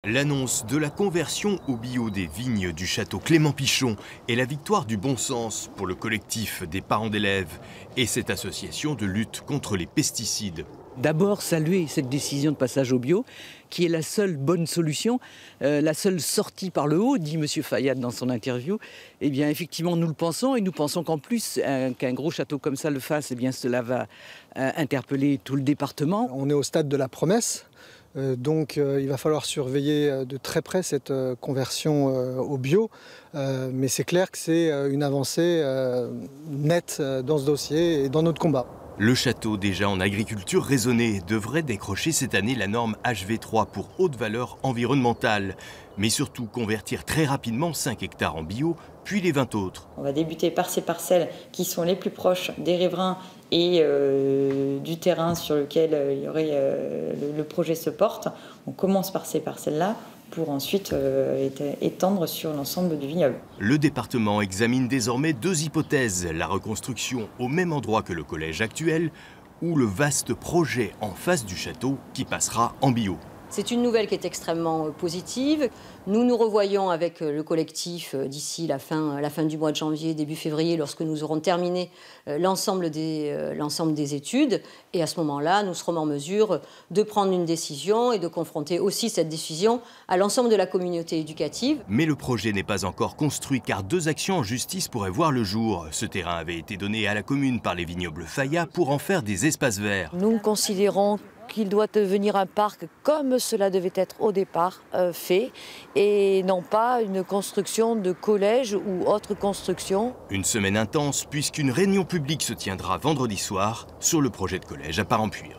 L'annonce de la conversion au bio des vignes du château Clément Pichon est la victoire du bon sens pour le collectif des parents d'élèves et cette association de lutte contre les pesticides. D'abord saluer cette décision de passage au bio, qui est la seule bonne solution, la seule sortie par le haut, dit M. Fayad dans son interview. Eh bien, effectivement, nous le pensons, et nous pensons qu'en plus, qu'un gros château comme ça le fasse, eh bien, cela va interpeller tout le département. On est au stade de la promesse. Donc il va falloir surveiller de très près cette conversion au bio. Mais c'est clair que c'est une avancée nette dans ce dossier et dans notre combat. Le château, déjà en agriculture raisonnée, devrait décrocher cette année la norme HV3 pour haute valeur environnementale, mais surtout convertir très rapidement 5 hectares en bio, puis les 20 autres. On va débuter par ces parcelles qui sont les plus proches des riverains et du terrain sur lequel le projet se porte. On commence par ces parcelles-là pour ensuite étendre sur l'ensemble du vignoble. Le département examine désormais 2 hypothèses, la reconstruction au même endroit que le collège actuel ou le vaste projet en face du château qui passera en bio. C'est une nouvelle qui est extrêmement positive. Nous nous revoyons avec le collectif d'ici la fin du mois de janvier, début février, lorsque nous aurons terminé l'ensemble des études. Et à ce moment-là, nous serons en mesure de prendre une décision et de confronter aussi cette décision à l'ensemble de la communauté éducative. Mais le projet n'est pas encore construit car 2 actions en justice pourraient voir le jour. Ce terrain avait été donné à la commune par les vignobles Fayat pour en faire des espaces verts. Nous considérons qu'il doit devenir un parc comme cela devait être au départ fait et non pas une construction de collège ou autre construction. Une semaine intense puisqu'une réunion publique se tiendra vendredi soir sur le projet de collège à Parempuire.